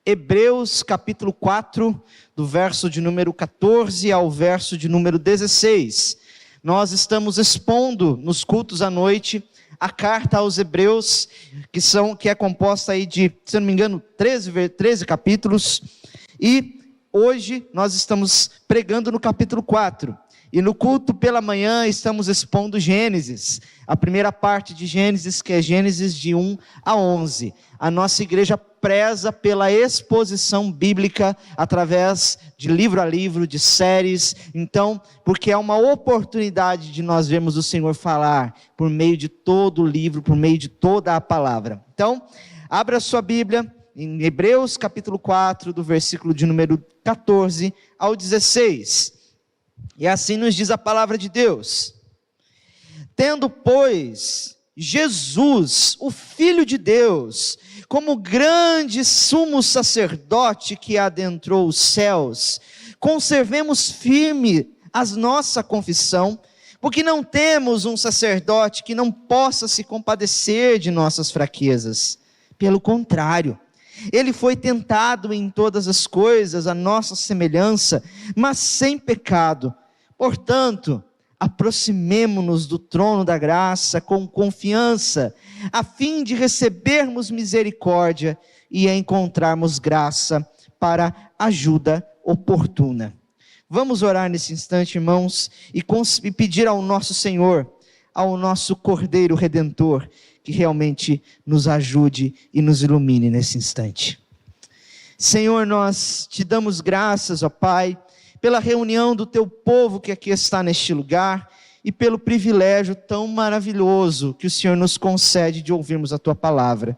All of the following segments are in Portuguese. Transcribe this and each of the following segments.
Hebreus capítulo 4, do verso de número 14 ao verso de número 16. Nós estamos expondo nos cultos à noite a carta aos Hebreus, que é composta aí de, se não me engano, 13 capítulos, e hoje nós estamos pregando no capítulo 4. E no culto pela manhã estamos expondo Gênesis, a primeira parte de Gênesis, que é Gênesis de 1 a 11. A nossa igreja preza pela exposição bíblica através de livro a livro, de séries. Então, porque é uma oportunidade de nós vermos o Senhor falar por meio de todo o livro, por meio de toda a palavra. Então, abra sua Bíblia em Hebreus capítulo 4, do versículo de número 14 ao 16. E assim nos diz a palavra de Deus: tendo, pois, Jesus, o Filho de Deus, como grande sumo sacerdote que adentrou os céus, conservemos firme a nossa confissão, porque não temos um sacerdote que não possa se compadecer de nossas fraquezas. Pelo contrário, ele foi tentado em todas as coisas, à nossa semelhança, mas sem pecado. Portanto, aproximemo-nos do trono da graça com confiança, a fim de recebermos misericórdia e encontrarmos graça para ajuda oportuna. Vamos orar nesse instante, irmãos, e pedir ao nosso Senhor, ao nosso Cordeiro Redentor, que realmente nos ajude e nos ilumine nesse instante. Senhor, nós te damos graças, ó Pai, pela reunião do teu povo que aqui está neste lugar, e pelo privilégio tão maravilhoso que o Senhor nos concede de ouvirmos a tua palavra.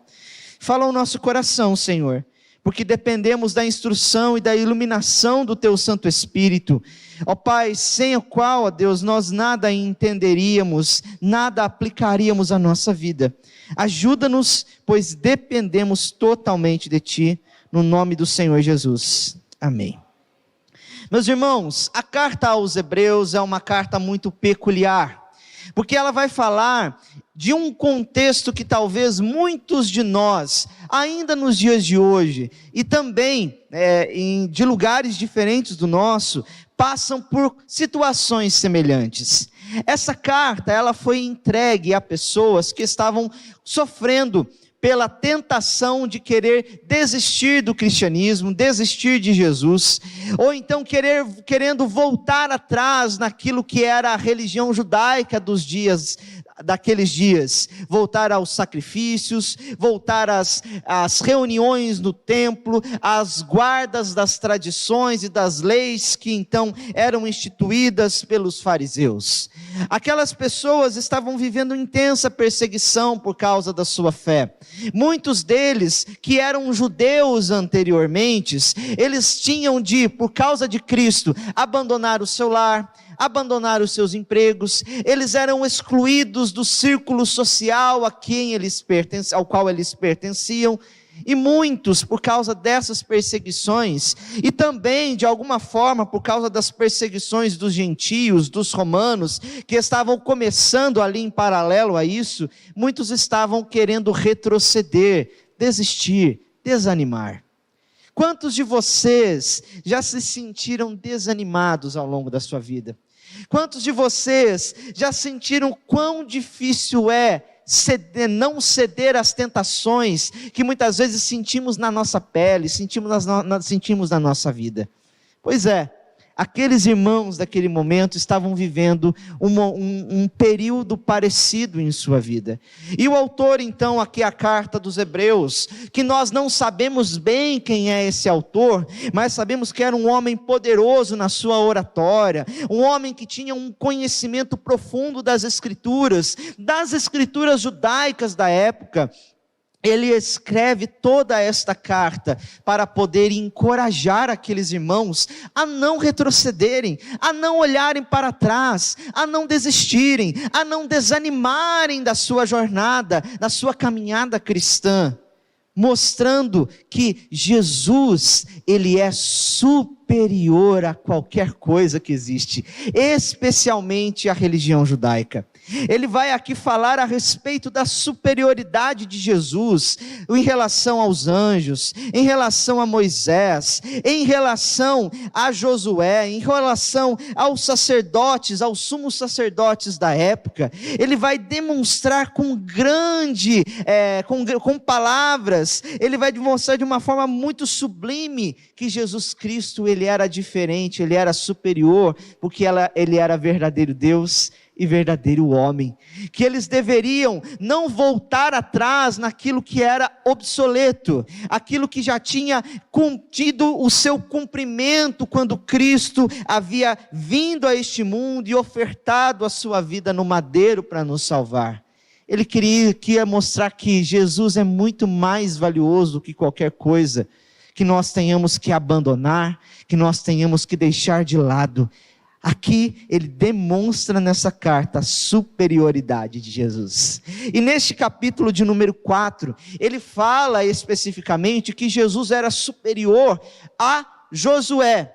Fala ao nosso coração, Senhor, porque dependemos da instrução e da iluminação do teu Santo Espírito, ó Pai, sem o qual, ó Deus, nós nada entenderíamos, nada aplicaríamos à nossa vida. Ajuda-nos, pois dependemos totalmente de ti, no nome do Senhor Jesus. Amém. Meus irmãos, a carta aos Hebreus é uma carta muito peculiar, porque ela vai falar de um contexto que talvez muitos de nós, ainda nos dias de hoje, e também de lugares diferentes do nosso, passam por situações semelhantes. Essa carta, ela foi entregue a pessoas que estavam sofrendo pela tentação de desistir do cristianismo, desistir de Jesus, ou então querendo voltar atrás naquilo que era a religião judaica daqueles dias, voltar aos sacrifícios, voltar às reuniões no templo, às guardas das tradições e das leis que então eram instituídas pelos fariseus. Aquelas pessoas estavam vivendo intensa perseguição por causa da sua fé. Muitos deles, que eram judeus anteriormente, eles tinham por causa de Cristo, abandonar o seu lar, abandonar os seus empregos. Eles eram excluídos do círculo social ao qual eles pertenciam. E muitos, por causa dessas perseguições, e também de alguma forma por causa das perseguições dos gentios, dos romanos, que estavam começando ali em paralelo a isso, muitos estavam querendo retroceder, desistir, desanimar. Quantos de vocês já se sentiram desanimados ao longo da sua vida? Quantos de vocês já sentiram quão difícil é não ceder às tentações que muitas vezes sentimos na nossa pele, sentimos na nossa vida? Pois é, aqueles irmãos daquele momento estavam vivendo um período parecido em sua vida. E o autor então, aqui a carta dos Hebreus, que nós não sabemos bem quem é esse autor, mas sabemos que era um homem poderoso na sua oratória, um homem que tinha um conhecimento profundo das escrituras judaicas da época. Ele escreve toda esta carta para poder encorajar aqueles irmãos a não retrocederem, a não olharem para trás, a não desistirem, a não desanimarem da sua jornada, da sua caminhada cristã, mostrando que Jesus, ele é superior superior a qualquer coisa que existe, especialmente a religião judaica. Ele vai aqui falar a respeito da superioridade de Jesus em relação aos anjos, em relação a Moisés, em relação a Josué, em relação aos sacerdotes, aos sumos sacerdotes da época. Ele vai demonstrar com palavras, ele vai demonstrar de uma forma muito sublime que Jesus Cristo, ele era diferente, ele era superior, porque ele era verdadeiro Deus e verdadeiro homem, que eles deveriam não voltar atrás naquilo que era obsoleto, aquilo que já tinha tido o seu cumprimento quando Cristo havia vindo a este mundo e ofertado a sua vida no madeiro para nos salvar. Ele queria mostrar que Jesus é muito mais valioso do que qualquer coisa que nós tenhamos que abandonar, que nós tenhamos que deixar de lado. Aqui ele demonstra nessa carta a superioridade de Jesus. E neste capítulo de número 4, ele fala especificamente que Jesus era superior a Josué.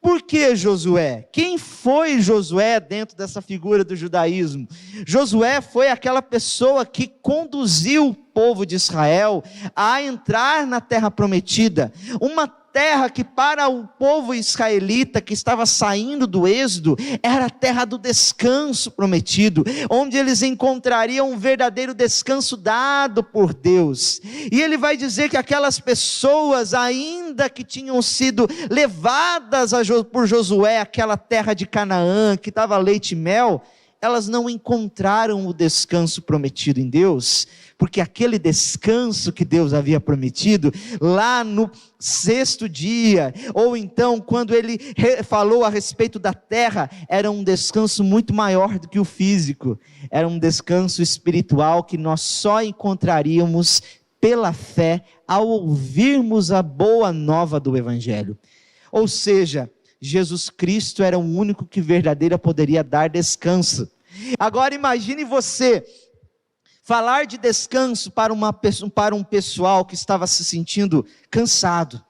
Por que Josué? Quem foi Josué dentro dessa figura do judaísmo? Josué foi aquela pessoa que conduziu o povo de Israel a entrar na terra prometida, uma terra que para o povo israelita que estava saindo do êxodo, era a terra do descanso prometido, onde eles encontrariam um verdadeiro descanso dado por Deus. E ele vai dizer que aquelas pessoas, ainda que tinham sido levadas por Josué, aquela terra de Canaã, que estava leite e mel, elas não encontraram o descanso prometido em Deus, porque aquele descanso que Deus havia prometido, lá no 6º dia, ou então quando ele falou a respeito da terra, era um descanso muito maior do que o físico, era um descanso espiritual que nós só encontraríamos pela fé, ao ouvirmos a boa nova do Evangelho. Ou seja, Jesus Cristo era o único que verdadeiro poderia dar descanso. Agora imagine você falar de descanso para um pessoal que estava se sentindo cansado,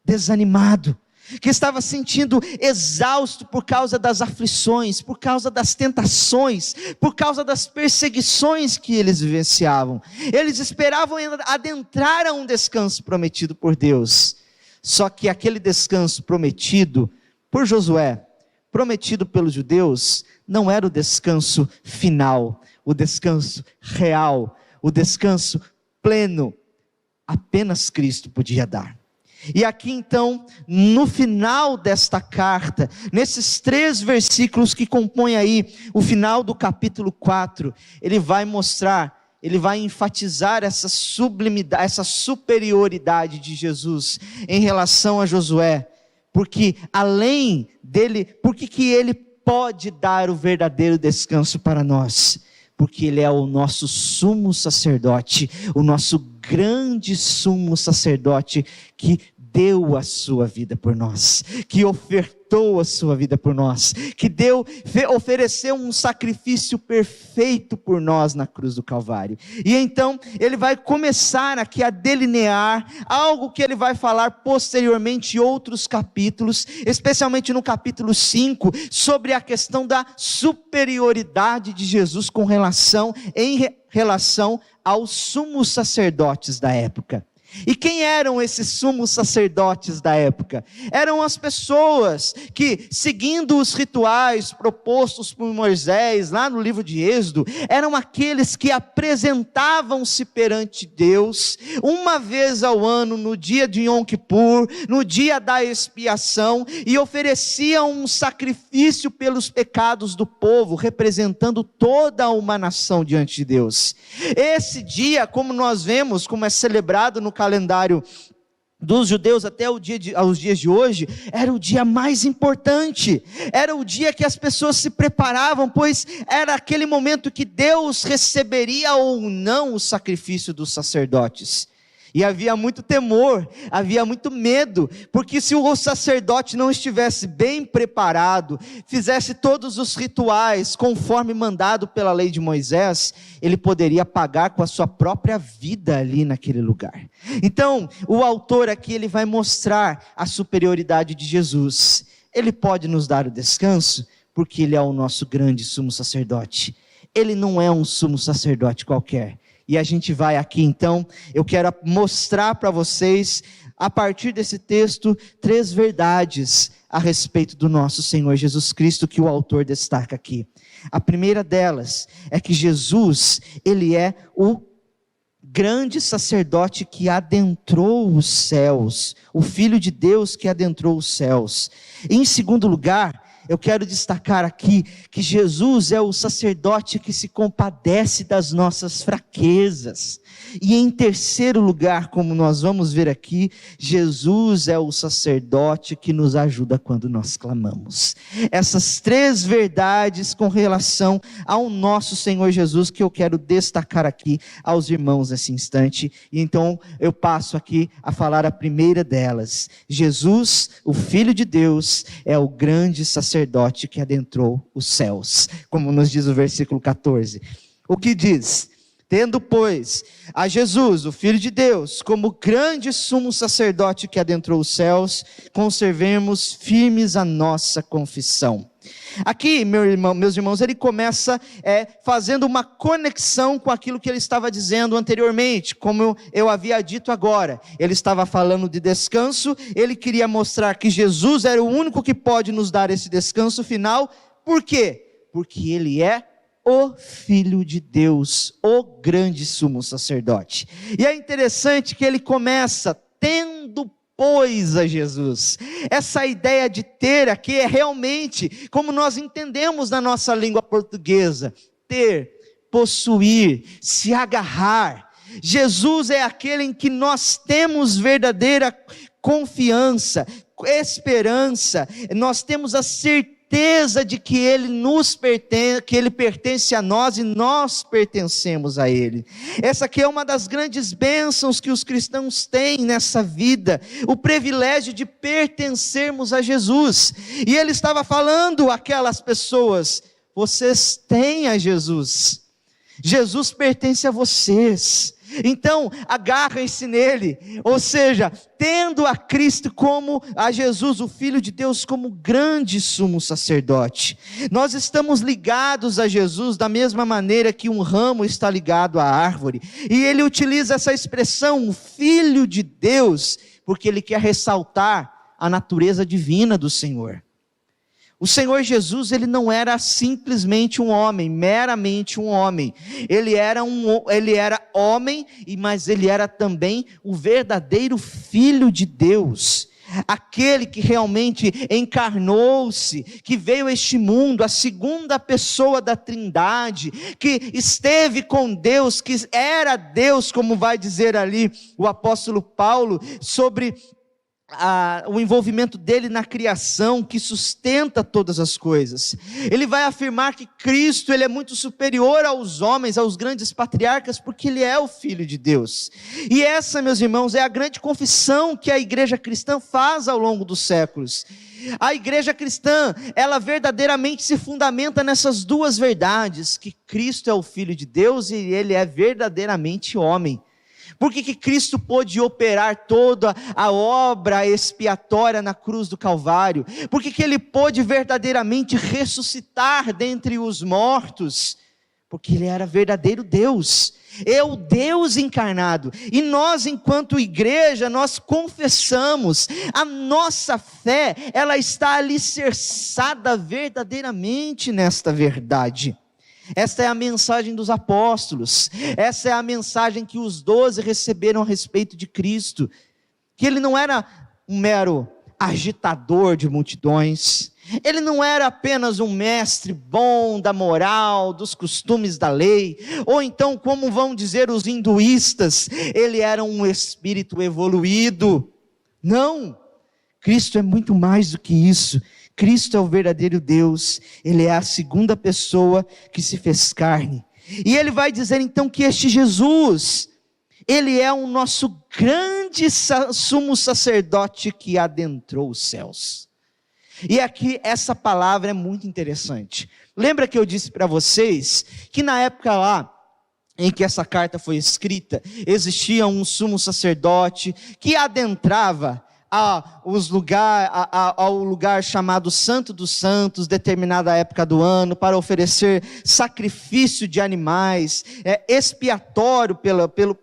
desanimado, que estava se sentindo exausto por causa das aflições, por causa das tentações, por causa das perseguições que eles vivenciavam. Eles esperavam adentrar a um descanso prometido por Deus. Só que aquele descanso prometido por Josué, prometido pelos judeus, não era o descanso final, o descanso real, o descanso pleno. Apenas Cristo podia dar. E aqui então, no final desta carta, nesses 3 versículos que compõem aí o final do capítulo 4, ele vai mostrar, ele vai enfatizar essa sublimidade, essa superioridade de Jesus em relação a Josué, porque além dele, porque que ele pode dar o verdadeiro descanso para nós? Porque ele é o nosso sumo sacerdote, o nosso grande sumo sacerdote que deu a sua vida por nós, que ofertou a sua vida por nós, que ofereceu um sacrifício perfeito por nós na cruz do Calvário. E então ele vai começar aqui a delinear algo que ele vai falar posteriormente em outros capítulos, especialmente no capítulo 5, sobre a questão da superioridade de Jesus em relação aos sumos sacerdotes da época. E quem eram esses sumos sacerdotes da época? Eram as pessoas que, seguindo os rituais propostos por Moisés, lá no livro de Êxodo, eram aqueles que apresentavam-se perante Deus, uma vez ao ano, no dia de Yom Kippur, no dia da expiação, e ofereciam um sacrifício pelos pecados do povo, representando toda uma nação diante de Deus. Esse dia, como nós vemos, como é celebrado no calendário dos judeus até aos dias de hoje, era o dia mais importante, era o dia que as pessoas se preparavam, pois era aquele momento que Deus receberia ou não o sacrifício dos sacerdotes. E havia muito temor, havia muito medo, porque se o sacerdote não estivesse bem preparado, fizesse todos os rituais conforme mandado pela lei de Moisés, ele poderia pagar com a sua própria vida ali naquele lugar. Então, o autor aqui ele vai mostrar a superioridade de Jesus. Ele pode nos dar o descanso, porque ele é o nosso grande sumo sacerdote. Ele não é um sumo sacerdote qualquer. E a gente vai aqui então, eu quero mostrar para vocês, a partir desse texto, 3 verdades a respeito do nosso Senhor Jesus Cristo, que o autor destaca aqui. A primeira delas é que Jesus, ele é o grande sacerdote que adentrou os céus, o Filho de Deus que adentrou os céus. Em segundo lugar, eu quero destacar aqui que Jesus é o sacerdote que se compadece das nossas fraquezas. E em terceiro lugar, como nós vamos ver aqui, Jesus é o sacerdote que nos ajuda quando nós clamamos. Essas 3 verdades com relação ao nosso Senhor Jesus que eu quero destacar aqui aos irmãos nesse instante. E então eu passo aqui a falar a primeira delas. Jesus, o Filho de Deus, é o grande sacerdote que adentrou os céus, como nos diz o versículo 14. O que diz? Tendo, pois, a Jesus, o Filho de Deus, como grande sumo sacerdote que adentrou os céus, conservemos firmes a nossa confissão. Aqui, meus irmãos, ele começa fazendo uma conexão com aquilo que ele estava dizendo anteriormente, como eu havia dito agora. Ele estava falando de descanso, ele queria mostrar que Jesus era o único que pode nos dar esse descanso final. Por quê? Porque ele é o Filho de Deus, o grande sumo sacerdote. E é interessante que ele começa tendo pois a Jesus. Essa ideia de ter aqui é realmente como nós entendemos na nossa língua portuguesa: ter, possuir, se agarrar. Jesus é aquele em que nós temos verdadeira confiança, esperança, nós temos a certeza de que Ele nos pertence, que Ele pertence a nós e nós pertencemos a Ele. Essa aqui é uma das grandes bênçãos que os cristãos têm nessa vida, o privilégio de pertencermos a Jesus. E Ele estava falando àquelas pessoas: vocês têm a Jesus, Jesus pertence a vocês. Então, agarrem-se nele, ou seja, tendo a Cristo como, a Jesus, o Filho de Deus, como grande sumo sacerdote. Nós estamos ligados a Jesus da mesma maneira que um ramo está ligado à árvore. E ele utiliza essa expressão, Filho de Deus, porque ele quer ressaltar a natureza divina do Senhor. O Senhor Jesus, ele não era simplesmente um homem, meramente um homem. Ele era homem, mas ele era também o verdadeiro Filho de Deus. Aquele que realmente encarnou-se, que veio a este mundo, a segunda pessoa da Trindade, que esteve com Deus, que era Deus, como vai dizer ali o apóstolo Paulo, sobre o envolvimento dele na criação, que sustenta todas as coisas. Ele vai afirmar que Cristo, ele é muito superior aos homens, aos grandes patriarcas, porque ele é o Filho de Deus. E essa, meus irmãos, é a grande confissão que a igreja cristã faz ao longo dos séculos. A igreja cristã, ela verdadeiramente se fundamenta nessas 2 verdades, que Cristo é o Filho de Deus e ele é verdadeiramente homem. Por que Cristo pôde operar toda a obra expiatória na cruz do Calvário? Por que Ele pôde verdadeiramente ressuscitar dentre os mortos? Porque Ele era verdadeiro Deus, é o Deus encarnado. E nós, enquanto igreja, nós confessamos, a nossa fé, ela está alicerçada verdadeiramente nesta verdade. Esta é a mensagem dos apóstolos, essa é a mensagem que os 12 receberam a respeito de Cristo, que ele não era um mero agitador de multidões, ele não era apenas um mestre bom da moral, dos costumes da lei, ou então, como vão dizer os hinduístas, ele era um espírito evoluído. Não, Cristo é muito mais do que isso. Cristo é o verdadeiro Deus, ele é a segunda pessoa que se fez carne. E ele vai dizer então que este Jesus, Ele é o nosso grande sumo sacerdote que adentrou os céus. E aqui essa palavra é muito interessante. Lembra que eu disse para vocês que na época lá em que essa carta foi escrita, existia um sumo sacerdote que adentrava ao lugar chamado Santo dos Santos, determinada época do ano, para oferecer sacrifício de animais, expiatório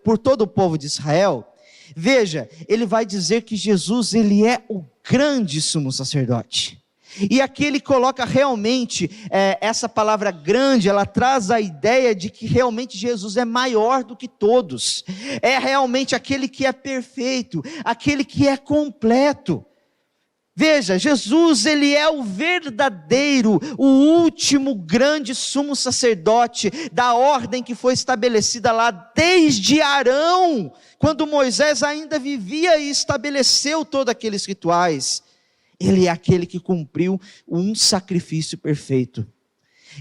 por todo o povo de Israel. Veja, ele vai dizer que Jesus, ele é o grande sumo sacerdote. E aqui ele coloca realmente, essa palavra grande, ela traz a ideia de que realmente Jesus é maior do que todos. É realmente aquele que é perfeito, aquele que é completo. Veja, Jesus, ele é o verdadeiro, o último grande sumo sacerdote da ordem que foi estabelecida lá desde Arão, quando Moisés ainda vivia e estabeleceu todos aqueles rituais. Ele é aquele que cumpriu um sacrifício perfeito.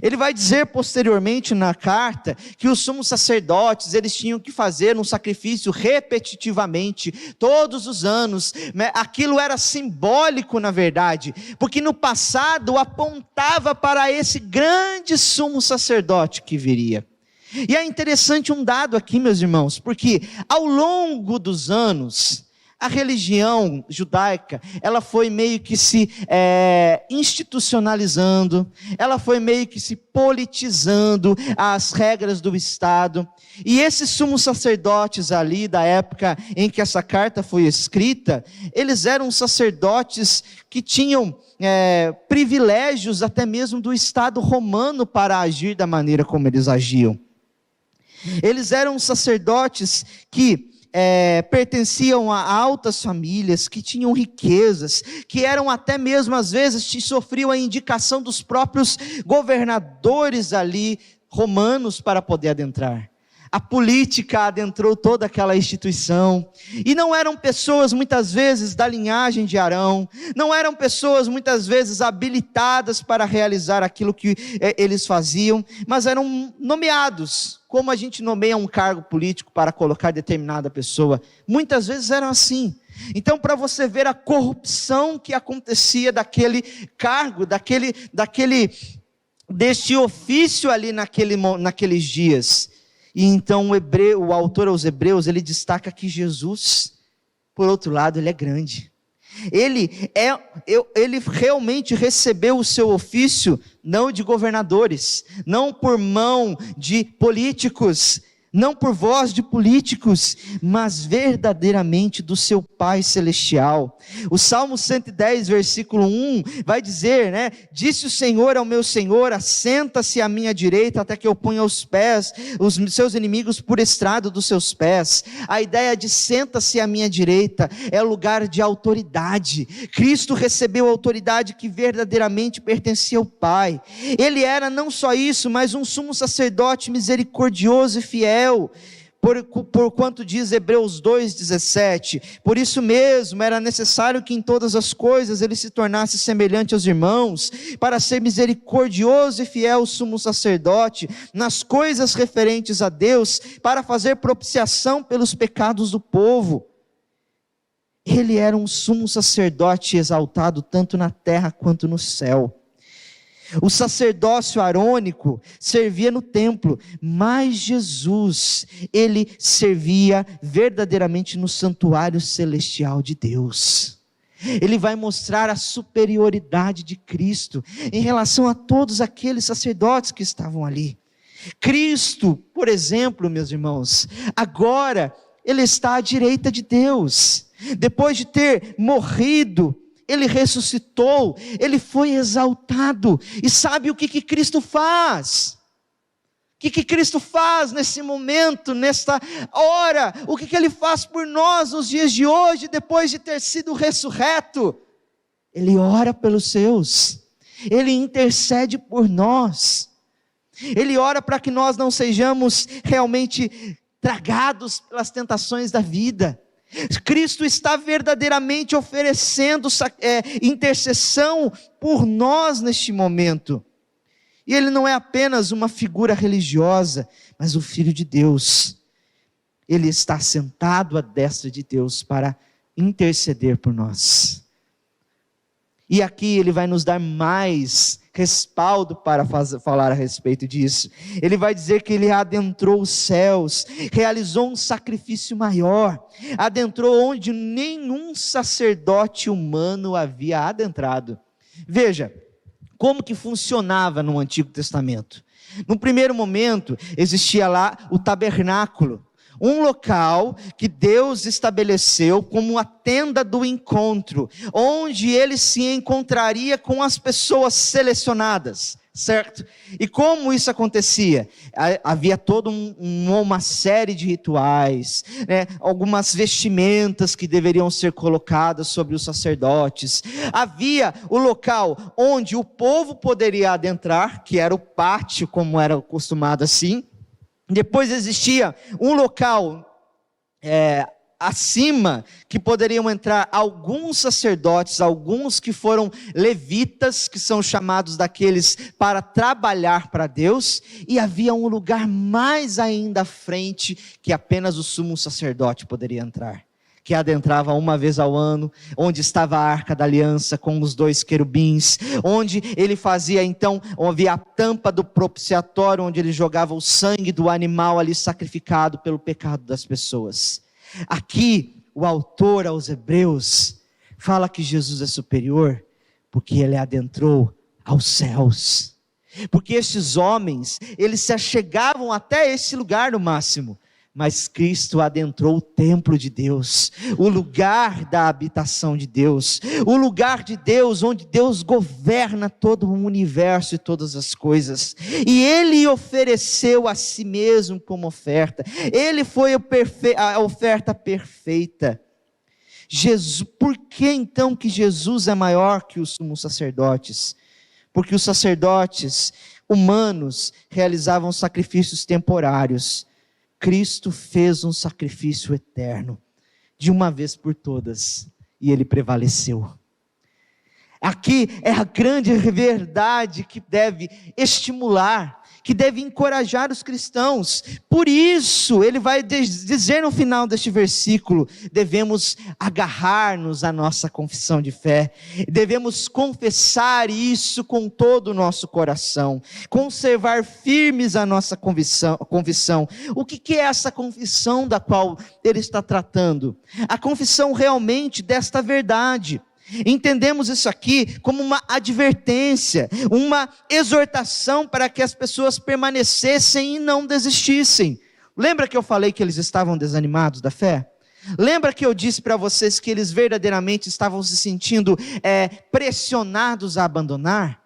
Ele vai dizer posteriormente na carta que os sumos sacerdotes, eles tinham que fazer um sacrifício repetitivamente, todos os anos. Aquilo era simbólico na verdade, porque no passado apontava para esse grande sumo sacerdote que viria. E é interessante um dado aqui, meus irmãos, porque ao longo dos anos, a religião judaica, ela foi meio que se institucionalizando, ela foi meio que se politizando as regras do Estado, e esses sumos sacerdotes ali da época em que essa carta foi escrita, eles eram sacerdotes que tinham privilégios até mesmo do Estado romano para agir da maneira como eles agiam. Eles eram sacerdotes que pertenciam a altas famílias, que tinham riquezas, que eram até mesmo às vezes sofriam a indicação dos próprios governadores ali romanos para poder adentrar. A política adentrou toda aquela instituição, e não eram pessoas muitas vezes da linhagem de Arão, não eram pessoas muitas vezes habilitadas para realizar aquilo que eles faziam, mas eram nomeados, como a gente nomeia um cargo político para colocar determinada pessoa, muitas vezes eram assim. Então, para você ver a corrupção que acontecia daquele cargo, deste ofício ali naqueles dias. E então o autor aos Hebreus, ele destaca que Jesus, por outro lado, ele é grande. Ele realmente recebeu o seu ofício, não de governadores, não por mão de políticos, não por voz de políticos, mas verdadeiramente do seu Pai Celestial. O Salmo 110, versículo 1, vai dizer, disse o Senhor ao meu Senhor, assenta-se à minha direita, até que eu ponha os seus inimigos por estrado dos seus pés. A ideia de senta-se à minha direita, é lugar de autoridade. Cristo recebeu a autoridade que verdadeiramente pertencia ao Pai. Ele era não só isso, mas um sumo sacerdote misericordioso e fiel, por quanto diz Hebreus 2,17, por isso mesmo era necessário que em todas as coisas ele se tornasse semelhante aos irmãos, para ser misericordioso e fiel sumo sacerdote, nas coisas referentes a Deus, para fazer propiciação pelos pecados do povo. Ele era um sumo sacerdote exaltado tanto na terra quanto no céu. O sacerdócio arônico servia no templo, mas Jesus, ele servia verdadeiramente no santuário celestial de Deus. Ele vai mostrar a superioridade de Cristo em relação a todos aqueles sacerdotes que estavam ali. Cristo, por exemplo, meus irmãos, agora ele está à direita de Deus. Depois de ter morrido, ele ressuscitou, ele foi exaltado. E sabe o que Cristo faz? O que Cristo faz nesse momento, nesta hora? O que ele faz por nós nos dias de hoje, depois de ter sido ressurreto? Ele ora pelos seus, ele intercede por nós, ele ora para que nós não sejamos realmente tragados pelas tentações da vida. Cristo está verdadeiramente oferecendo intercessão por nós neste momento. E ele não é apenas uma figura religiosa, mas o Filho de Deus. Ele está sentado à destra de Deus para interceder por nós. E aqui ele vai nos dar mais respaldo para falar a respeito disso. Ele vai dizer que ele adentrou os céus, realizou um sacrifício maior, adentrou onde nenhum sacerdote humano havia adentrado. Veja, como que funcionava no Antigo Testamento? No primeiro momento, existia lá o tabernáculo, um local que Deus estabeleceu como a tenda do encontro, onde ele se encontraria com as pessoas selecionadas, certo? E como isso acontecia? Havia toda uma série de rituais, né? Algumas vestimentas que deveriam ser colocadas sobre os sacerdotes. Havia o local onde o povo poderia adentrar, que era o pátio, como era acostumado assim. Depois existia um local acima, que poderiam entrar alguns sacerdotes, alguns que foram levitas, que são chamados daqueles para trabalhar para Deus, e havia um lugar mais ainda à frente, que apenas o sumo sacerdote poderia entrar, que adentrava uma vez ao ano, onde estava a arca da aliança com os 2 querubins, onde ele fazia então, havia a tampa do propiciatório, onde ele jogava o sangue do animal ali sacrificado pelo pecado das pessoas. Aqui, o autor aos Hebreus fala que Jesus é superior, porque ele adentrou aos céus, porque estes homens, eles se achegavam até esse lugar no máximo, mas Cristo adentrou o templo de Deus, o lugar da habitação de Deus, o lugar de Deus, onde Deus governa todo o universo e todas as coisas, e Ele ofereceu a si mesmo como oferta, Ele foi a oferta perfeita. Por que então que Jesus é maior que os sumos sacerdotes? Porque os sacerdotes humanos realizavam sacrifícios temporários, Cristo fez um sacrifício eterno, de uma vez por todas, e ele prevaleceu. Aqui é a grande verdade que deve estimular, que deve encorajar os cristãos. Por isso, ele vai dizer no final deste versículo, devemos agarrar-nos à nossa confissão de fé, devemos confessar isso com todo o nosso coração, conservar firmes a nossa confissão. O que é essa confissão da qual ele está tratando? A confissão realmente desta verdade. Entendemos isso aqui como uma advertência, uma exortação para que as pessoas permanecessem e não desistissem. Lembra que eu falei que eles estavam desanimados da fé? Lembra que eu disse para vocês que eles verdadeiramente estavam se sentindo pressionados a abandonar?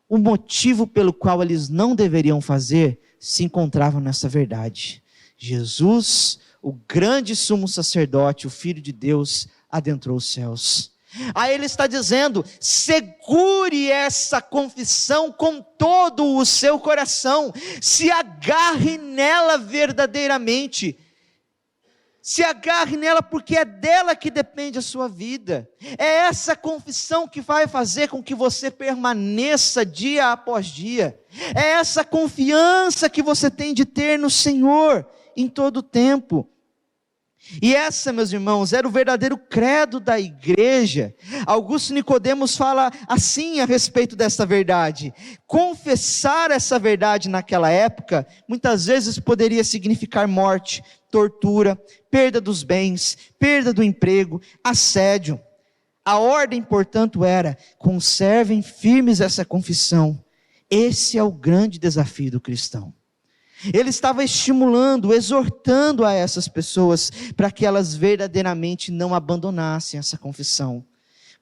O motivo pelo qual eles não deveriam fazer se encontravam nessa verdade. Jesus, o grande sumo sacerdote, o Filho de Deus, adentrou os céus. Aí ele está dizendo, segure essa confissão com todo o seu coração, se agarre nela verdadeiramente, se agarre nela porque é dela que depende a sua vida, é essa confissão que vai fazer com que você permaneça dia após dia, é essa confiança que você tem de ter no Senhor em todo o tempo. E essa, meus irmãos, era o verdadeiro credo da igreja. Augusto Nicodemos fala assim a respeito dessa verdade. Confessar essa verdade naquela época, muitas vezes poderia significar morte, tortura, perda dos bens, perda do emprego, assédio. A ordem, portanto, era, conservem firmes essa confissão. Esse é o grande desafio do cristão. Ele estava estimulando, exortando a essas pessoas para que elas verdadeiramente não abandonassem essa confissão,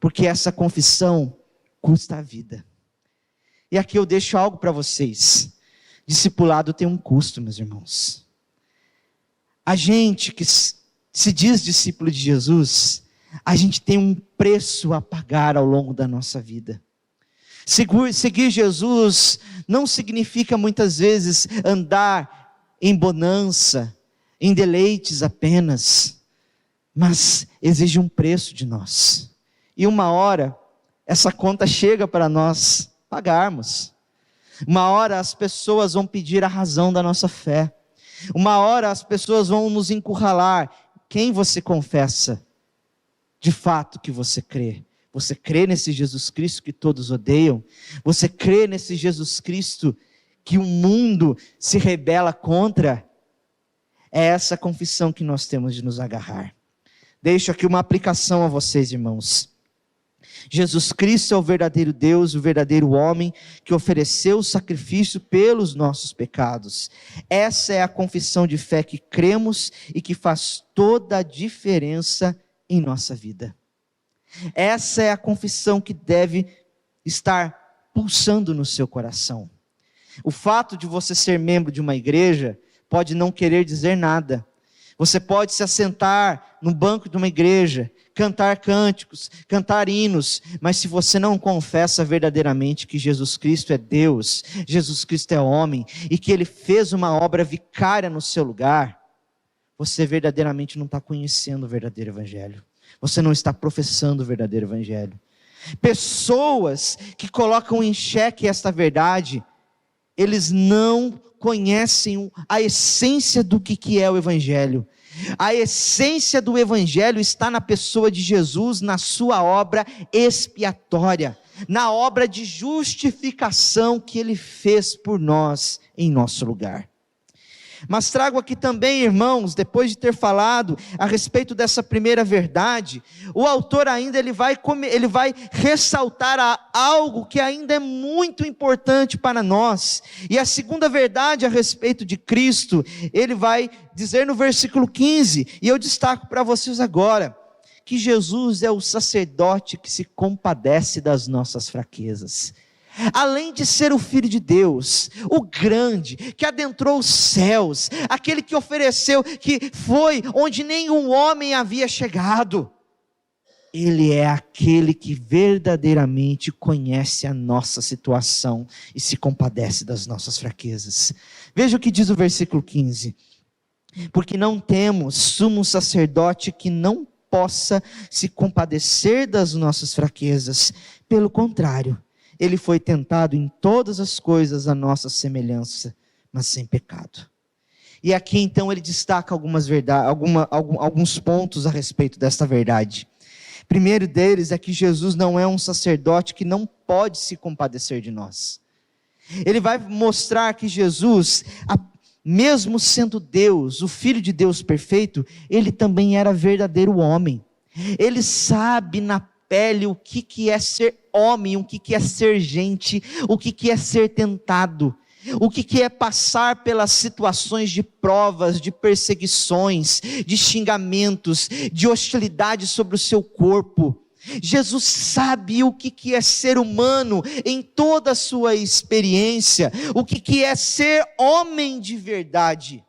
porque essa confissão custa a vida. E aqui eu deixo algo para vocês: discipulado tem um custo, meus irmãos. A gente que se diz discípulo de Jesus, a gente tem um preço a pagar ao longo da nossa vida. Seguir Jesus não significa muitas vezes andar em bonança, em deleites apenas, mas exige um preço de nós. E uma hora, essa conta chega para nós pagarmos. Uma hora as pessoas vão pedir a razão da nossa fé. Uma hora as pessoas vão nos encurralar. Quem você confessa de fato que você crê? Você crê nesse Jesus Cristo que todos odeiam? Você crê nesse Jesus Cristo que o mundo se rebela contra? É essa confissão que nós temos de nos agarrar. Deixo aqui uma aplicação a vocês, irmãos. Jesus Cristo é o verdadeiro Deus, o verdadeiro homem, que ofereceu o sacrifício pelos nossos pecados. Essa é a confissão de fé que cremos e que faz toda a diferença em nossa vida. Essa é a confissão que deve estar pulsando no seu coração. O fato de você ser membro de uma igreja pode não querer dizer nada. Você pode se assentar no banco de uma igreja, cantar cânticos, cantar hinos, mas se você não confessa verdadeiramente que Jesus Cristo é Deus, Jesus Cristo é homem, e que Ele fez uma obra vicária no seu lugar, você verdadeiramente não está conhecendo o verdadeiro evangelho. Você não está professando o verdadeiro evangelho. Pessoas que colocam em xeque esta verdade, eles não conhecem a essência do que é o evangelho. A essência do evangelho está na pessoa de Jesus, na sua obra expiatória, na obra de justificação que Ele fez por nós em nosso lugar. Mas trago aqui também, irmãos, depois de ter falado a respeito dessa primeira verdade, o autor ainda ele vai ressaltar algo que ainda é muito importante para nós. E a segunda verdade a respeito de Cristo, ele vai dizer no versículo 15, e eu destaco para vocês agora, que Jesus é o sacerdote que se compadece das nossas fraquezas. Além de ser o Filho de Deus, o grande, que adentrou os céus, aquele que ofereceu, que foi onde nenhum homem havia chegado, Ele é aquele que verdadeiramente conhece a nossa situação e se compadece das nossas fraquezas. Veja o que diz o versículo 15: porque não temos sumo sacerdote que não possa se compadecer das nossas fraquezas, pelo contrário, Ele foi tentado em todas as coisas à nossa semelhança, mas sem pecado. E aqui então ele destaca alguns pontos a respeito desta verdade. Primeiro deles é que Jesus não é um sacerdote que não pode se compadecer de nós. Ele vai mostrar que Jesus, mesmo sendo Deus, o Filho de Deus perfeito, Ele também era verdadeiro homem. Ele sabe na pele o que é ser homem, o que é ser gente, o que é ser tentado, o que é passar pelas situações de provas, de perseguições, de xingamentos, de hostilidade sobre o seu corpo. Jesus sabe o que é ser humano em toda a sua experiência, o que é ser homem de verdade.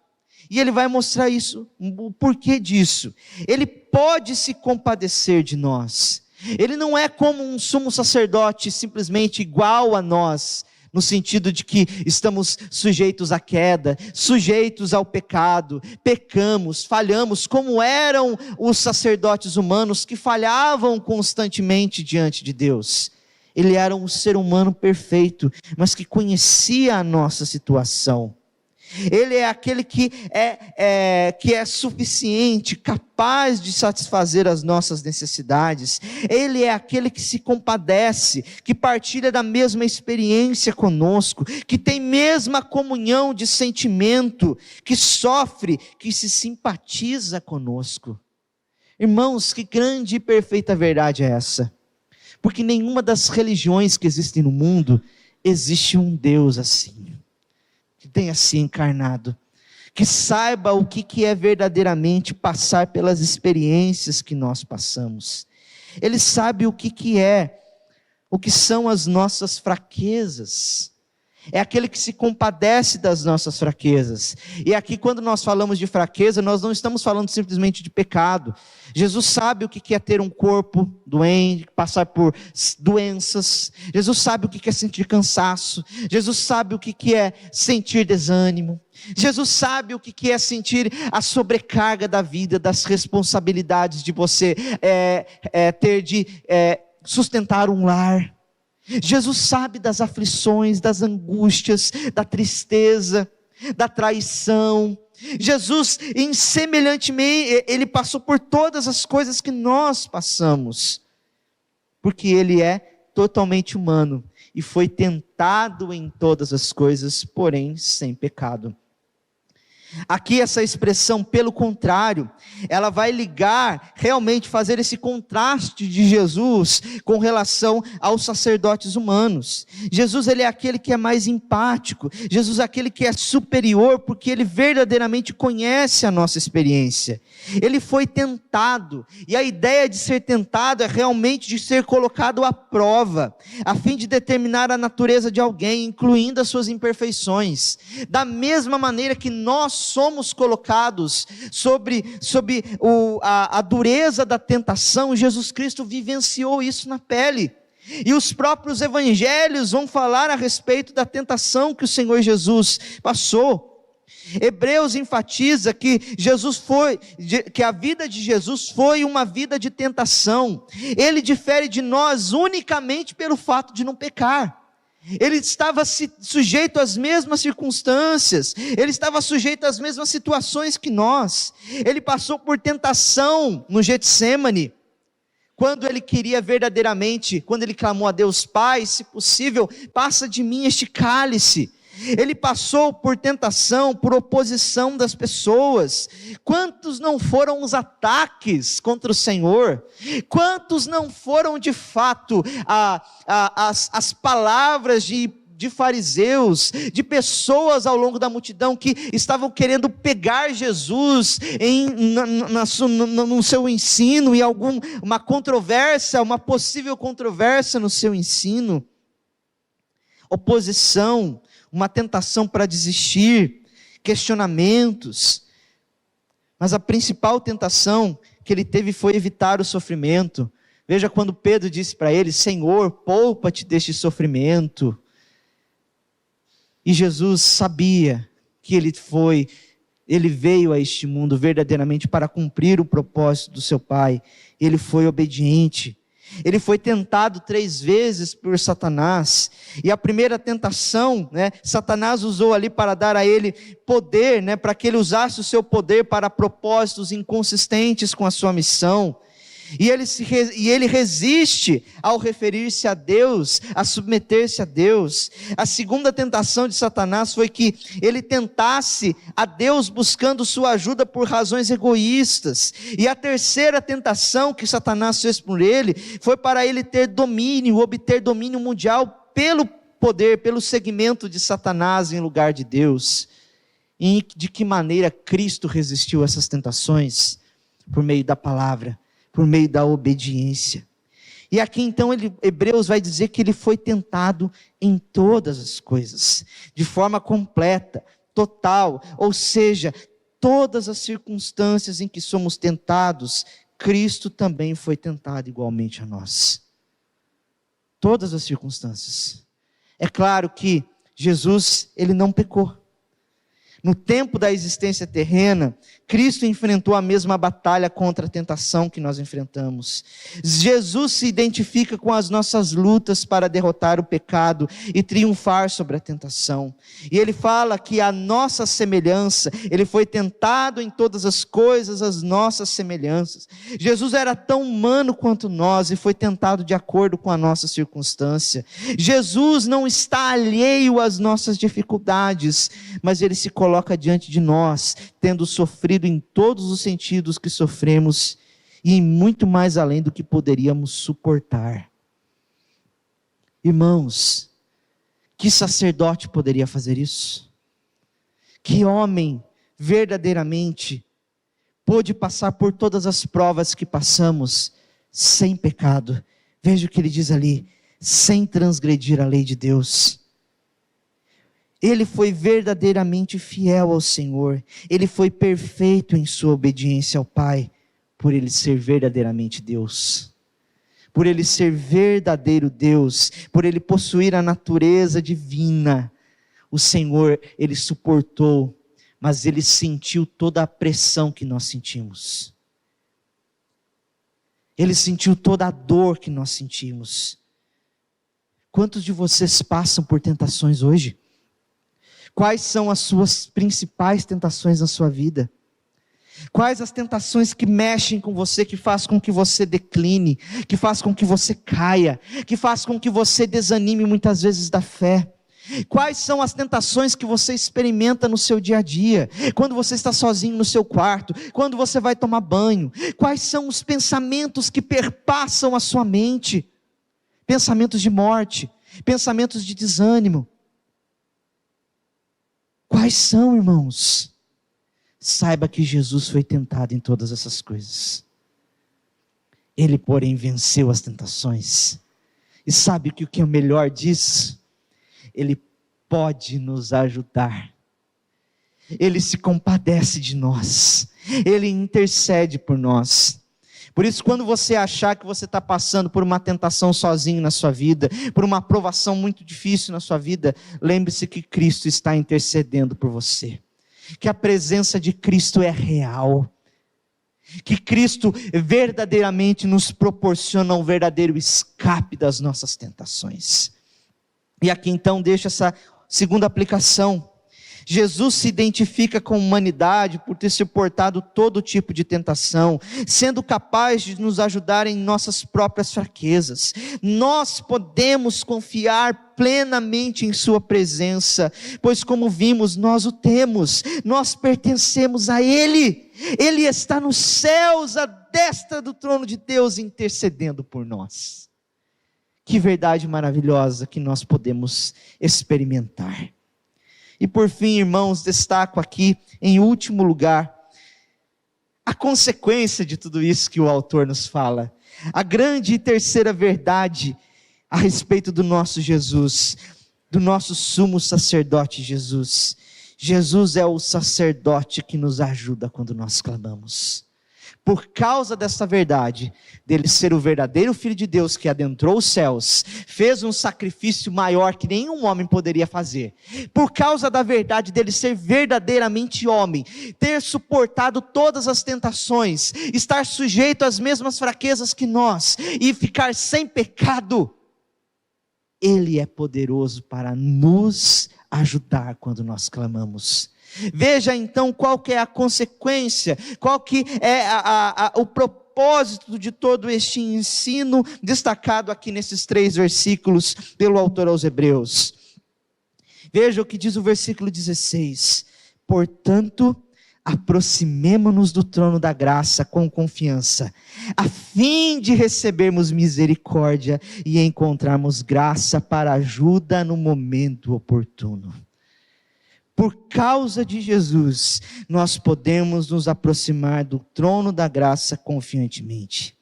E ele vai mostrar isso, o porquê disso. Ele pode se compadecer de nós. Ele não é como um sumo sacerdote simplesmente igual a nós, no sentido de que estamos sujeitos à queda, sujeitos ao pecado, pecamos, falhamos, como eram os sacerdotes humanos que falhavam constantemente diante de Deus. Ele era um ser humano perfeito, mas que conhecia a nossa situação. Ele é aquele que é suficiente, capaz de satisfazer as nossas necessidades. Ele é aquele que se compadece, que partilha da mesma experiência conosco, que tem mesma comunhão de sentimento, que sofre, que se simpatiza conosco. Irmãos, que grande e perfeita verdade é essa? Porque nenhuma das religiões que existem no mundo existe um Deus assim, que tenha se encarnado, que saiba o que é verdadeiramente passar pelas experiências que nós passamos. Ele sabe o que são as nossas fraquezas. É aquele que se compadece das nossas fraquezas. E aqui, quando nós falamos de fraqueza, nós não estamos falando simplesmente de pecado. Jesus sabe o que é ter um corpo doente, passar por doenças. Jesus sabe o que é sentir cansaço. Jesus sabe o que é sentir desânimo. Jesus sabe o que é sentir a sobrecarga da vida, das responsabilidades de você ter de sustentar um lar. Jesus sabe das aflições, das angústias, da tristeza. da traição. Jesus, semelhantemente, ele passou por todas as coisas que nós passamos, porque ele é totalmente humano e foi tentado em todas as coisas, porém sem pecado. Aqui essa expressão, pelo contrário, ela vai ligar, realmente fazer esse contraste de Jesus com relação aos sacerdotes humanos. Jesus, ele é aquele que é mais empático. Jesus é aquele que é superior, porque ele verdadeiramente conhece a nossa experiência. Ele foi tentado, e a ideia de ser tentado é realmente de ser colocado à prova, a fim de determinar a natureza de alguém, incluindo as suas imperfeições. Da mesma maneira que nós somos colocados sobre a dureza da tentação, Jesus Cristo vivenciou isso na pele. E os próprios evangelhos vão falar a respeito da tentação que o Senhor Jesus passou. Hebreus enfatiza que que a vida de Jesus foi uma vida de tentação. Ele difere de nós unicamente pelo fato de não pecar. Ele estava sujeito às mesmas circunstâncias, ele estava sujeito às mesmas situações que nós. Ele passou por tentação no Getsêmani, quando ele queria verdadeiramente, quando ele clamou a Deus: Pai, se possível, passa de mim este cálice. Ele passou por tentação, por oposição das pessoas. Quantos não foram os ataques contra o Senhor? Quantos não foram de fato as palavras de fariseus, de pessoas ao longo da multidão que estavam querendo pegar Jesus no seu ensino, e uma controvérsia, uma possível controvérsia no seu ensino? Oposição, uma tentação para desistir, questionamentos. Mas a principal tentação que ele teve foi evitar o sofrimento. Veja quando Pedro disse para ele: Senhor, poupa-te deste sofrimento. E Jesus sabia que ele veio a este mundo verdadeiramente para cumprir o propósito do seu Pai. Ele foi obediente. Ele foi tentado 3 vezes por Satanás, e a primeira tentação, Satanás usou ali para dar a ele poder, para que ele usasse o seu poder para propósitos inconsistentes com a sua missão. E ele resiste ao referir-se a Deus, a submeter-se a Deus. A segunda tentação de Satanás foi que ele tentasse a Deus buscando sua ajuda por razões egoístas. E a terceira tentação que Satanás fez por ele foi para ele obter domínio mundial pelo poder, pelo segmento de Satanás em lugar de Deus. E de que maneira Cristo resistiu a essas tentações? Por meio da palavra, por meio da obediência. E aqui então Hebreus vai dizer que ele foi tentado em todas as coisas, de forma completa, total, ou seja, todas as circunstâncias em que somos tentados, Cristo também foi tentado igualmente a nós. Todas as circunstâncias. É claro que Jesus, ele não pecou. No tempo da existência terrena, Cristo enfrentou a mesma batalha contra a tentação que nós enfrentamos. Jesus se identifica com as nossas lutas para derrotar o pecado e triunfar sobre a tentação. E ele fala que a nossa semelhança, ele foi tentado em todas as coisas, as nossas semelhanças. Jesus era tão humano quanto nós e foi tentado de acordo com a nossa circunstância. Jesus não está alheio às nossas dificuldades, mas ele se coloca diante de nós, tendo sofrido em todos os sentidos que sofremos e em muito mais além do que poderíamos suportar. Irmãos, que sacerdote poderia fazer isso? Que homem verdadeiramente pôde passar por todas as provas que passamos sem pecado? Veja o que ele diz ali: sem transgredir a lei de Deus. Ele foi verdadeiramente fiel ao Senhor. Ele foi perfeito em sua obediência ao Pai, por ele ser verdadeiramente Deus. Por ele ser verdadeiro Deus, por ele possuir a natureza divina. O Senhor, ele suportou, mas ele sentiu toda a pressão que nós sentimos. Ele sentiu toda a dor que nós sentimos. Quantos de vocês passam por tentações hoje? Quais são as suas principais tentações na sua vida? Quais as tentações que mexem com você, que faz com que você decline, que faz com que você caia, que faz com que você desanime muitas vezes da fé? Quais são as tentações que você experimenta no seu dia a dia, quando você está sozinho no seu quarto, quando você vai tomar banho? Quais são os pensamentos que perpassam a sua mente? Pensamentos de morte, pensamentos de desânimo. Quais são, irmãos? Saiba que Jesus foi tentado em todas essas coisas. Ele, porém, venceu as tentações. E sabe que o que é o melhor disso? Ele pode nos ajudar. Ele se compadece de nós. Ele intercede por nós. Por isso, quando você achar que você está passando por uma tentação sozinho na sua vida, por uma provação muito difícil na sua vida, lembre-se que Cristo está intercedendo por você. Que a presença de Cristo é real. Que Cristo verdadeiramente nos proporciona um verdadeiro escape das nossas tentações. E aqui então deixa essa segunda aplicação. Jesus se identifica com a humanidade por ter suportado todo tipo de tentação, sendo capaz de nos ajudar em nossas próprias fraquezas. Nós podemos confiar plenamente em sua presença, pois como vimos, nós o temos, nós pertencemos a Ele. Ele está nos céus, à destra do trono de Deus, intercedendo por nós. Que verdade maravilhosa que nós podemos experimentar. E por fim, irmãos, destaco aqui, em último lugar, a consequência de tudo isso que o autor nos fala. A grande e terceira verdade a respeito do nosso Jesus, do nosso sumo sacerdote Jesus. Jesus é o sacerdote que nos ajuda quando nós clamamos. Por causa dessa verdade, dele ser o verdadeiro Filho de Deus que adentrou os céus, fez um sacrifício maior que nenhum homem poderia fazer. Por causa da verdade dele ser verdadeiramente homem, ter suportado todas as tentações, estar sujeito às mesmas fraquezas que nós e ficar sem pecado, ele é poderoso para nos ajudar quando nós clamamos. Veja então qual que é a consequência, qual que é o propósito de todo este ensino destacado aqui nesses 3 versículos pelo autor aos Hebreus. Veja o que diz o versículo 16: portanto, aproximemo-nos do trono da graça com confiança, a fim de recebermos misericórdia e encontrarmos graça para ajuda no momento oportuno. Por causa de Jesus, nós podemos nos aproximar do trono da graça confiantemente.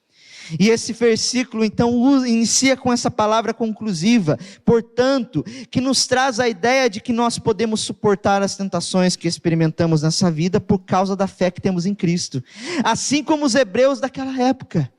E esse versículo então inicia com essa palavra conclusiva, portanto, que nos traz a ideia de que nós podemos suportar as tentações que experimentamos nessa vida por causa da fé que temos em Cristo. Assim como os hebreus daquela época.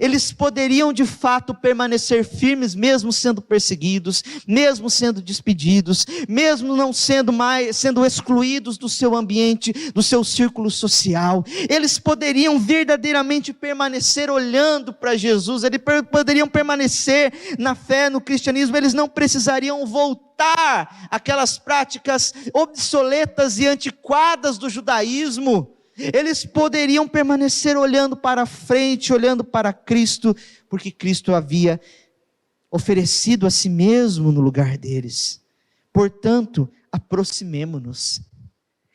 Eles poderiam de fato permanecer firmes, mesmo sendo perseguidos, mesmo sendo despedidos, mesmo não sendo excluídos do seu ambiente, do seu círculo social. Eles poderiam verdadeiramente permanecer olhando para Jesus, eles poderiam permanecer na fé, no cristianismo, eles não precisariam voltar àquelas práticas obsoletas e antiquadas do judaísmo. Eles poderiam permanecer olhando para frente, olhando para Cristo, porque Cristo havia oferecido a si mesmo no lugar deles. Portanto, aproximemo-nos.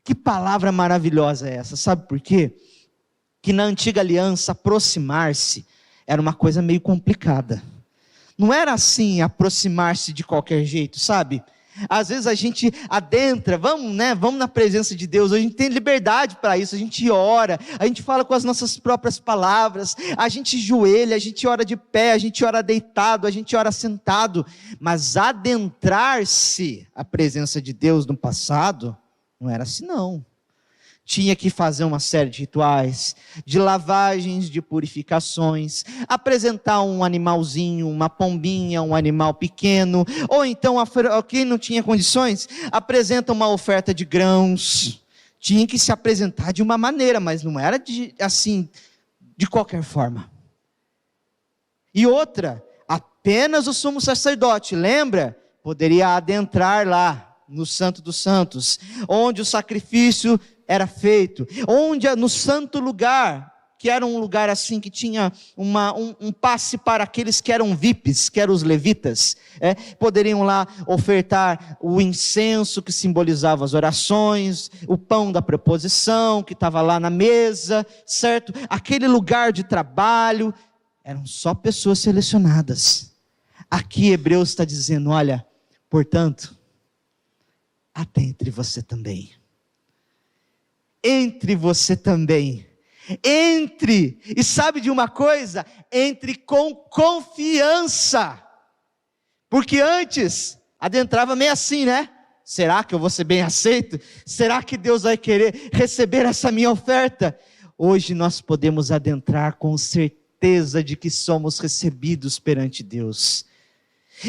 Que palavra maravilhosa é essa? Sabe por quê? Que na antiga aliança, aproximar-se era uma coisa meio complicada. Não era assim, aproximar-se de qualquer jeito, sabe? Às vezes a gente adentra, vamos na presença de Deus, a gente tem liberdade para isso, a gente ora, a gente fala com as nossas próprias palavras, a gente joelha, a gente ora de pé, a gente ora deitado, a gente ora sentado, mas adentrar-se à presença de Deus no passado, não era assim não. Tinha que fazer uma série de rituais, de lavagens, de purificações, apresentar um animalzinho, uma pombinha, um animal pequeno, ou então, quem não tinha condições, apresenta uma oferta de grãos. Tinha que se apresentar de uma maneira, mas não era assim, de qualquer forma. E outra, apenas o sumo sacerdote, lembra? Poderia adentrar lá, no Santo dos Santos, onde o sacrifício era feito, onde no santo lugar, que era um lugar assim que tinha um passe para aqueles que eram VIPs, que eram os levitas, poderiam lá ofertar o incenso que simbolizava as orações, o pão da preposição que estava lá na mesa, certo? Aquele lugar de trabalho, eram só pessoas selecionadas. Aqui Hebreus está dizendo, olha, portanto, até entre você também. Entre você também. Entre, e sabe de uma coisa? Entre com confiança. Porque antes, adentrava meio assim, né? Será que eu vou ser bem aceito? Será que Deus vai querer receber essa minha oferta? Hoje nós podemos adentrar com certeza de que somos recebidos perante Deus.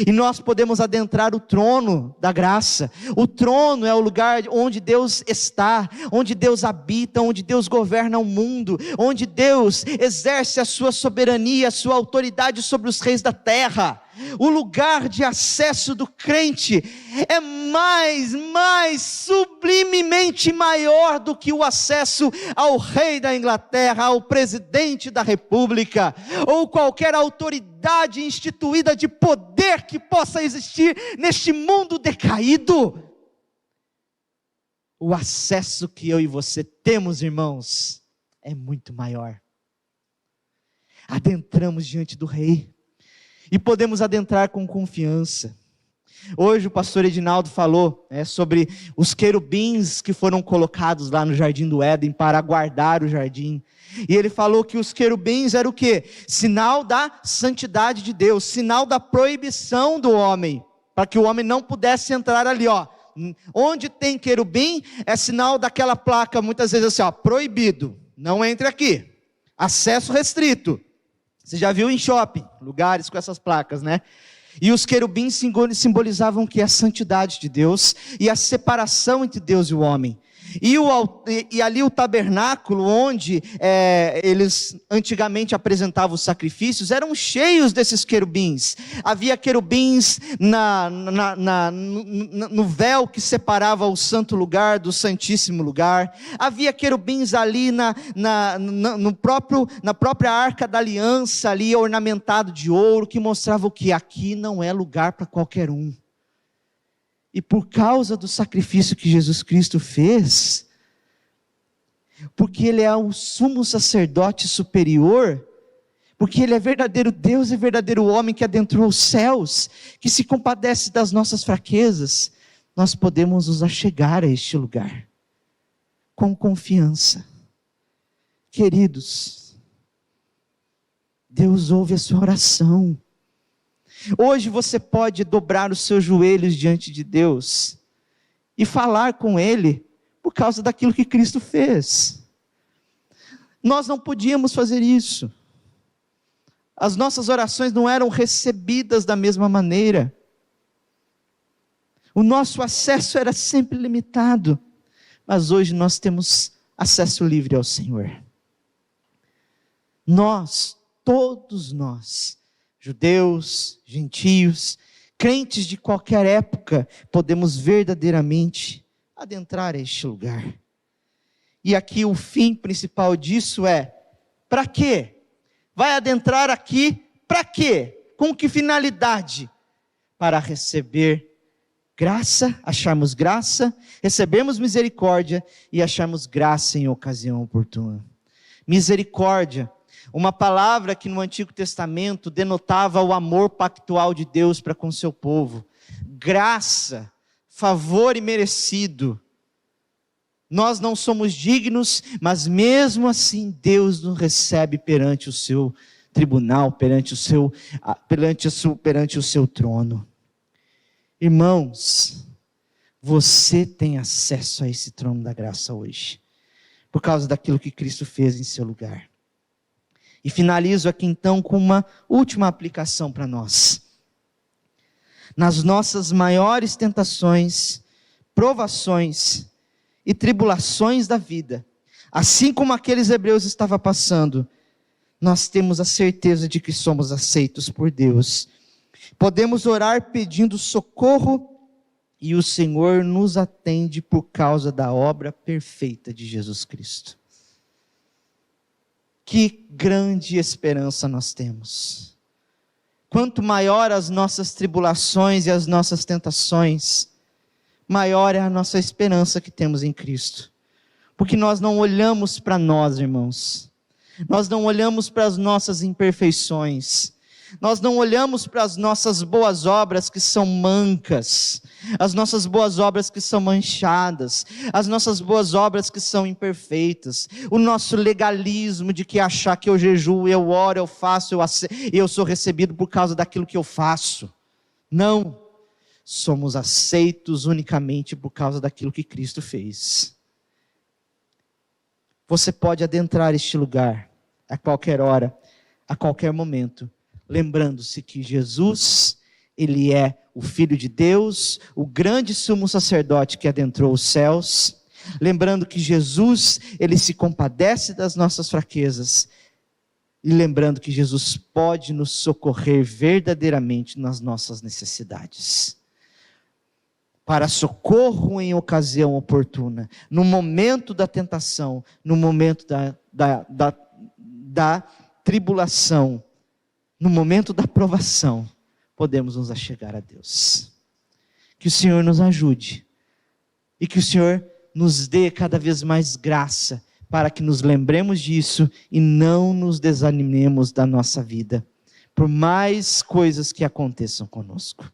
E nós podemos adentrar o trono da graça. O trono é o lugar onde Deus está, onde Deus habita, onde Deus governa o mundo, onde Deus exerce a sua soberania, a sua autoridade sobre os reis da terra. O lugar de acesso do crente é mais sublimemente maior do que o acesso ao rei da Inglaterra, ao presidente da república, ou qualquer autoridade instituída de poder que possa existir neste mundo decaído. O acesso que eu e você temos, irmãos, é muito maior. Adentramos diante do rei. E podemos adentrar com confiança. Hoje o pastor Edinaldo falou sobre os querubins que foram colocados lá no Jardim do Éden para guardar o jardim. E ele falou que os querubins eram o quê? Sinal da santidade de Deus, sinal da proibição do homem, para que o homem não pudesse entrar ali, ó. Onde tem querubim é sinal daquela placa, muitas vezes assim, ó, proibido, não entre aqui, acesso restrito. Você já viu em shopping, lugares com essas placas, né? E os querubins simbolizavam que a santidade de Deus e a separação entre Deus e o homem. E ali o tabernáculo, onde eles antigamente apresentavam os sacrifícios, eram cheios desses querubins. Havia querubins no véu que separava o santo lugar do santíssimo lugar. Havia querubins ali na própria arca da aliança, ali ornamentado de ouro, que mostrava que aqui não é lugar para qualquer um. E por causa do sacrifício que Jesus Cristo fez, porque Ele é o sumo sacerdote superior, porque Ele é verdadeiro Deus e verdadeiro homem que adentrou os céus, que se compadece das nossas fraquezas, nós podemos nos achegar a este lugar, com confiança. Queridos, Deus ouve a sua oração. Hoje você pode dobrar os seus joelhos diante de Deus e falar com Ele por causa daquilo que Cristo fez. Nós não podíamos fazer isso. As nossas orações não eram recebidas da mesma maneira. O nosso acesso era sempre limitado, mas hoje nós temos acesso livre ao Senhor. Nós, todos nós, judeus, gentios, crentes de qualquer época, podemos verdadeiramente adentrar a este lugar. E aqui o fim principal disso é, para quê? Vai adentrar aqui, para quê? Com que finalidade? Para receber graça, acharmos graça, recebermos misericórdia e acharmos graça em ocasião oportuna. Misericórdia, uma palavra que no Antigo Testamento denotava o amor pactual de Deus para com seu povo. Graça, favor imerecido. Nós não somos dignos, mas mesmo assim Deus nos recebe perante o seu tribunal, perante o seu trono. Irmãos, você tem acesso a esse trono da graça hoje, por causa daquilo que Cristo fez em seu lugar. E finalizo aqui então com uma última aplicação para nós. Nas nossas maiores tentações, provações e tribulações da vida, assim como aqueles hebreus estavam passando, nós temos a certeza de que somos aceitos por Deus. Podemos orar pedindo socorro E o Senhor nos atende por causa da obra perfeita de Jesus Cristo. Que grande esperança nós temos. Quanto maior as nossas tribulações e as nossas tentações, maior é a nossa esperança que temos em Cristo. Porque nós não olhamos para nós, irmãos. Nós não olhamos para as nossas imperfeições. Nós não olhamos para as nossas boas obras que são mancas, as nossas boas obras que são manchadas, as nossas boas obras que são imperfeitas, o nosso legalismo de que achar que eu jejuo, eu oro, eu faço, eu sou recebido por causa daquilo que eu faço. Não, somos aceitos unicamente por causa daquilo que Cristo fez. Você pode adentrar este lugar a qualquer hora, a qualquer momento, lembrando-se que Jesus, Ele é o Filho de Deus, o grande sumo sacerdote que adentrou os céus, lembrando que Jesus, Ele se compadece das nossas fraquezas, e lembrando que Jesus pode nos socorrer verdadeiramente nas nossas necessidades. Para socorro em ocasião oportuna, no momento da tentação, no momento da tribulação, no momento da provação, podemos nos achegar a Deus. Que o Senhor nos ajude e que o Senhor nos dê cada vez mais graça para que nos lembremos disso e não nos desanimemos da nossa vida, por mais coisas que aconteçam conosco.